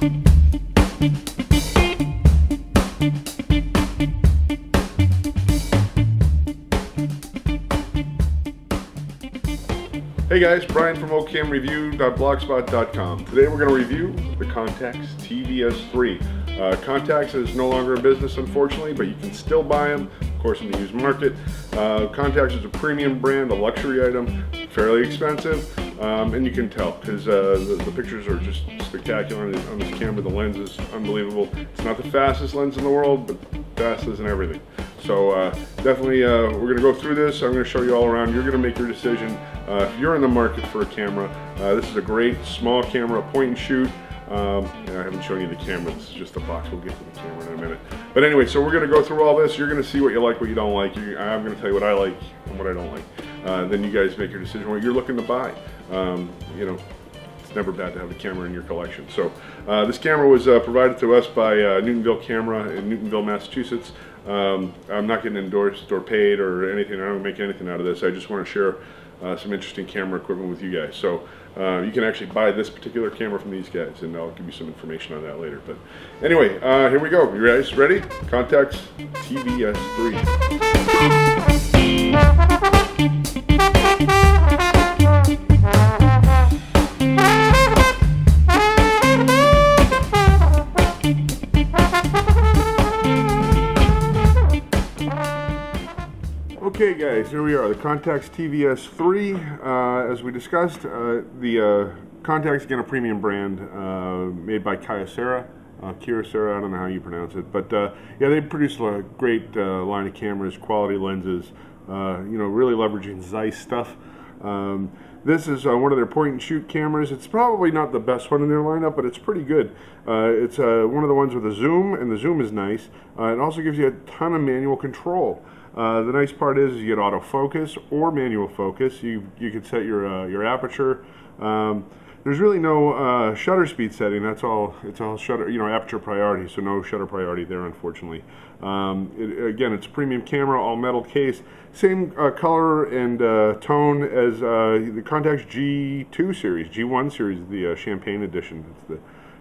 Hey guys, Brian from okcamreview.blogspot.com. Today we're going to review the Contax TVS III. Contax is no longer in business, unfortunately, but you can still buy them, of course, in the used market. Contax is a premium brand, a luxury item, fairly expensive, and you can tell because the pictures are just spectacular on this camera. The lens is unbelievable. It's not the fastest lens in the world, but fastest in everything. So definitely we're going to go through this. I'm going to show you all around. You're going to make your decision. If you're in the market for a camera, this is a great small camera, point and shoot. I haven't shown you the camera. This is just the box. We'll get to the camera in a minute. But anyway, so we're going to go through all this. You're going to see what you like, what you don't like. I'm going to tell you what I like and what I don't like. Then you guys make your decision what you're looking to buy. You know, it's never bad to have a camera in your collection. So this camera was provided to us by Newtonville Camera in Newtonville, Massachusetts. I'm not getting endorsed or paid or anything. I don't make anything out of this. I just want to share some interesting camera equipment with you guys. So you can actually buy this particular camera from these guys, and I'll give you some information on that later. But anyway, here we go. You guys ready? Contax TVS III. Okay guys, here we are, the Contax TVS III. As we discussed, the Contax, again, a premium brand made by Kyocera, Kyocera, I don't know how you pronounce it, but yeah, they produce a great line of cameras, quality lenses, you know, really leveraging Zeiss stuff. This is one of their point and shoot cameras. It's probably not the best one in their lineup, but it's pretty good. It's one of the ones with a zoom, and the zoom is nice. It also gives you a ton of manual control. The nice part is you get autofocus or manual focus. You can set your aperture. There's really no shutter speed setting. That's all. It's all shutter, you know, aperture priority. So no shutter priority there, unfortunately. Again, it's a premium camera, all metal case, same color and tone as the Contax G2 series, G1 series, the Champagne edition. It's the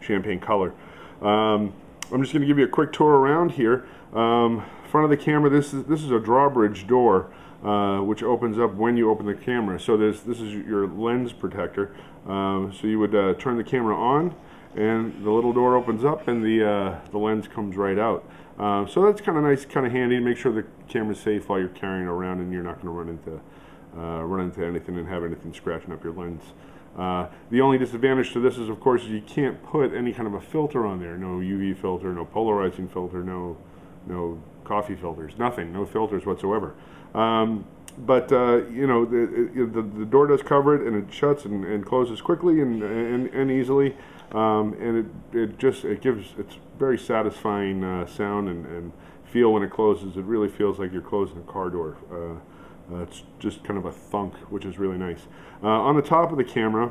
champagne color. I'm just going to give you a quick tour around here. Front of the camera, this is a drawbridge door, which opens up when you open the camera. So this is your lens protector. So you would turn the camera on, and the little door opens up, and the lens comes right out. So that's kind of nice, kind of handy to make sure the camera's safe while you're carrying it around, and you're not going to run into anything and have anything scratching up your lens. The only disadvantage to this is, of course, you can't put any kind of a filter on there. No UV filter, no polarizing filter, no coffee filters, nothing, no filters whatsoever. But you know, the door does cover it, and it shuts and closes quickly and easily, and it gives it's very satisfying sound and feel when it closes. It really feels like you're closing a car door. It's just kind of a thunk, which is really nice. On the top of the camera,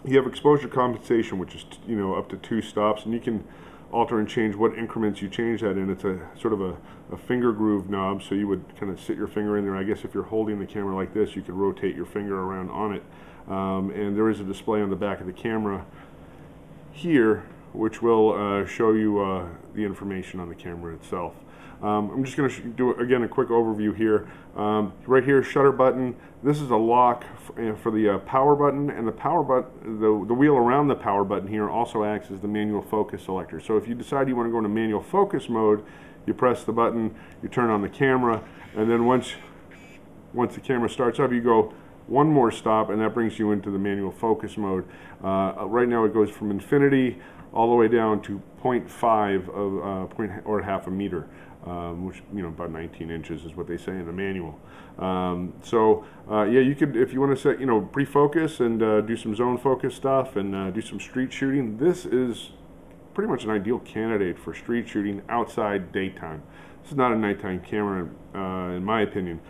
you have exposure compensation, which is, you know, up to 2 stops, and you can alter and change what increments you change that in. It's a sort of a finger groove knob, so you would kind of sit your finger in there. I guess if you're holding the camera like this, you could rotate your finger around on it. And there is a display on the back of the camera here, which will show you the information on the camera itself. I'm just going to do, again, a quick overview here. Right here, shutter button. This is a lock for the power button, and the power button, the wheel around the power button here also acts as the manual focus selector. So if you decide you want to go into manual focus mode, you press the button, you turn on the camera, and then once the camera starts up, you go one more stop, and that brings you into the manual focus mode. Right now it goes from infinity all the way down to 0.5 of or half a meter. Which, you know, about 19 inches is what they say in the manual. Yeah, you could, if you want to set, you know, pre-focus and do some zone focus stuff and do some street shooting. This is pretty much an ideal candidate for street shooting outside daytime. This is not a nighttime camera, in my opinion.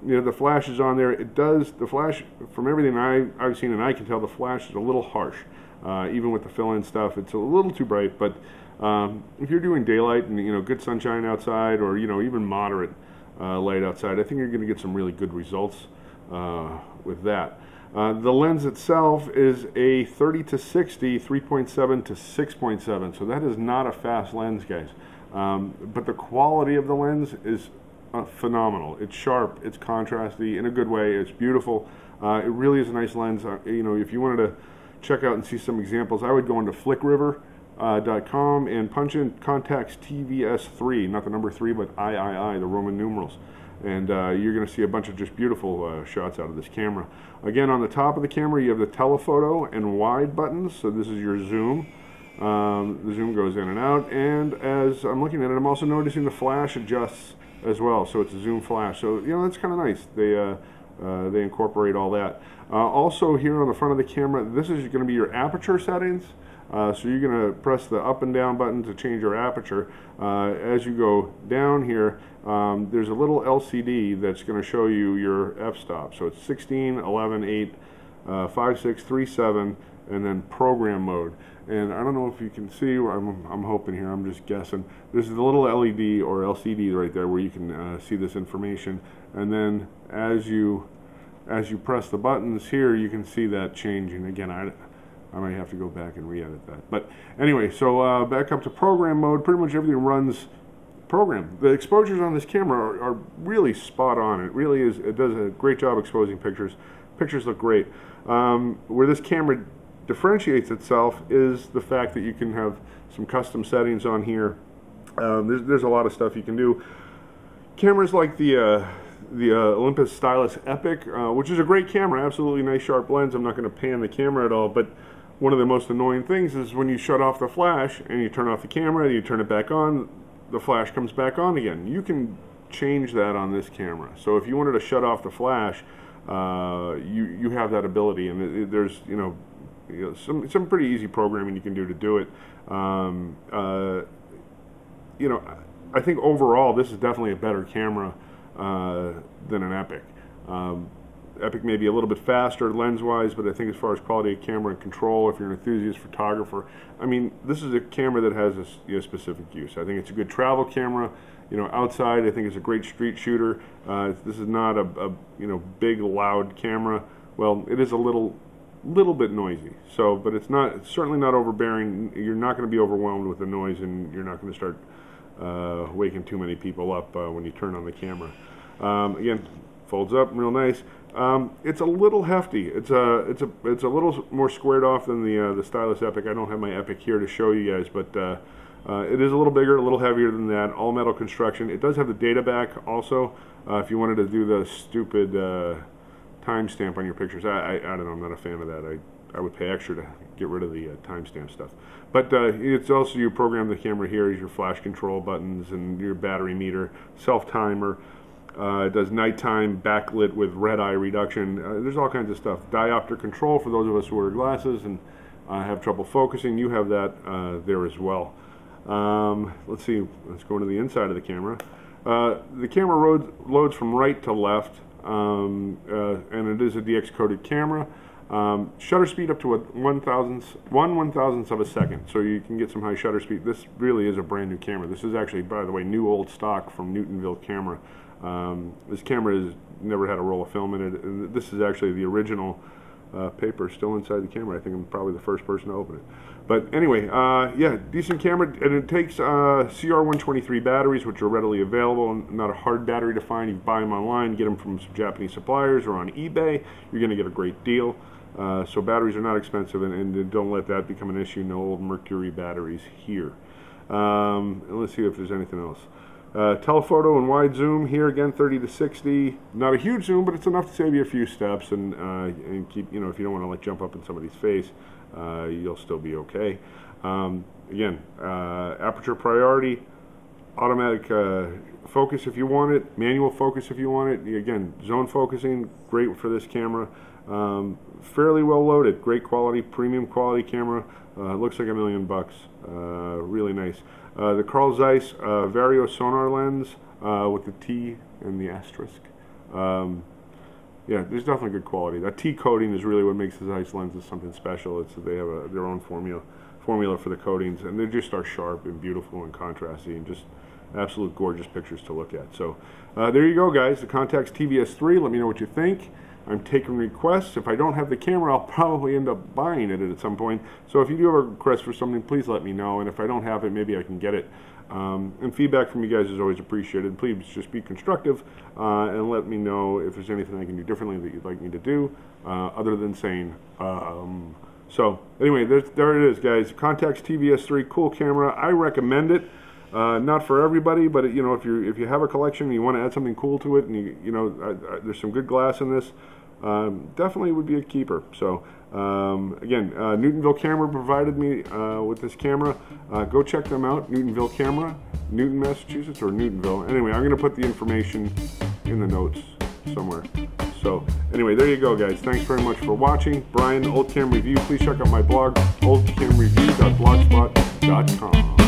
You know, the flash is on there. It does, the flash, from everything I've seen and I can tell, the flash is a little harsh. Even with the fill-in stuff, it's a little too bright, but if you're doing daylight and, you know, good sunshine outside, or, you know, even moderate light outside, I think you're going to get some really good results with that. The lens itself is a 30-60, 3.7 to 6.7, so that is not a fast lens, guys. But the quality of the lens is phenomenal. It's sharp, it's contrasty in a good way, it's beautiful. It really is a nice lens. You know, if you wanted to check out and see some examples, I would go into flickriver.com and punch in Contax TVS III, not the number 3, but III, the Roman numerals. And you're going to see a bunch of just beautiful shots out of this camera. Again, on the top of the camera, you have the telephoto and wide buttons. So this is your zoom. The zoom goes in and out. And as I'm looking at it, I'm also noticing the flash adjusts as well. So it's a zoom flash. So, you know, that's kind of nice. They incorporate all that. Also here on the front of the camera, this is going to be your aperture settings. So you're going to press the up and down button to change your aperture. As you go down here, there's a little LCD that's going to show you your f-stop. So it's 16, 11, 8, 5, 6, 3, 7, and then program mode. And I don't know if you can see, I'm hoping here, I'm just guessing. There's the little LED or LCD right there where you can see this information. And then as you press the buttons here, you can see that changing. Again, I might have to go back and re-edit that. But anyway, so back up to program mode, pretty much everything runs program. The exposures on this camera are really spot on. It really is, it does a great job exposing pictures. Pictures look great. Where this camera differentiates itself is the fact that you can have some custom settings on here. There's a lot of stuff you can do. Cameras like the Olympus Stylus Epic, which is a great camera, absolutely nice sharp lens. I'm not going to pan the camera at all, but one of the most annoying things is when you shut off the flash and you turn off the camera, you turn it back on, the flash comes back on again. You can change that on this camera. So if you wanted to shut off the flash, you have that ability, and there's some pretty easy programming you can do to do it. You know, I think overall this is definitely a better camera than an Epic. Epic may be a little bit faster lens-wise, but I think as far as quality of camera and control, if you're an enthusiast photographer, I mean, this is a camera that has a specific use. I think it's a good travel camera. You know, outside, I think it's a great street shooter. This is not a big, loud camera. Well, it is a little bit noisy. So, but it's certainly not overbearing. You're not going to be overwhelmed with the noise, and you're not going to start waking too many people up when you turn on the camera. Again, folds up real nice. It's a little hefty. It's a little more squared off than the Stylus Epic. I don't have my Epic here to show you guys, but it is a little bigger, a little heavier than that. All metal construction. It does have the data back also. If you wanted to do the stupid timestamp on your pictures, I don't know. I'm not a fan of that. I would pay extra to get rid of the timestamp stuff. But it's also, you program the camera here as your flash control buttons and your battery meter, self-timer. It does nighttime backlit with red eye reduction. There's all kinds of stuff. Diopter control for those of us who wear glasses and have trouble focusing. You have that there as well. Let's see. Let's go into the inside of the camera. The camera loads from right to left, and it is a DX coded camera. Shutter speed up to a 1/1000th of a second, so you can get some high shutter speed. This really is a brand new camera. This is actually, by the way, new old stock from Newtonville Camera. This camera has never had a roll of film in it, and this is actually the original paper still inside the camera. I think I'm probably the first person to open it. But anyway, yeah, decent camera, and it takes CR123 batteries, which are readily available, and not a hard battery to find. You can buy them online, get them from some Japanese suppliers or on eBay. You're going to get a great deal. So batteries are not expensive, and don't let that become an issue. No old mercury batteries here. Let's see if there's anything else. Telephoto and wide zoom here again, 30-60. Not a huge zoom, but it's enough to save you a few steps and keep, you know, if you don't want to like jump up in somebody's face, you'll still be okay. Again, aperture priority, automatic focus if you want it, manual focus if you want it. Again, zone focusing, great for this camera. Fairly well loaded, great quality, premium quality camera. Looks like $1 million. Really nice. The Carl Zeiss Vario sonar lens with the T and the asterisk. Yeah, there's definitely good quality. That T coating is really what makes the Zeiss lenses something special. They have their own formula for the coatings, and they just are sharp and beautiful and contrasty and just absolute gorgeous pictures to look at. So there you go, guys. The Contax TVS III. Let me know what you think. I'm taking requests. If I don't have the camera, I'll probably end up buying it at some point. So if you do have a request for something, please let me know. And if I don't have it, maybe I can get it. And feedback from you guys is always appreciated. Please just be constructive and let me know if there's anything I can do differently that you'd like me to do, other than saying. So anyway, there it is, guys. Contax TVS III, cool camera. I recommend it. Not for everybody, but you know, if you have a collection and you want to add something cool to it, and you know, there's some good glass in this, definitely would be a keeper. So again, Newtonville Camera provided me with this camera. Go check them out. Newtonville Camera, Newton, Massachusetts, or Newtonville. Anyway, I'm going to put the information in the notes somewhere. So anyway, there you go, guys. Thanks very much for watching. Brian, Old Cam Review. Please check out my blog, oldcamreview.blogspot.com.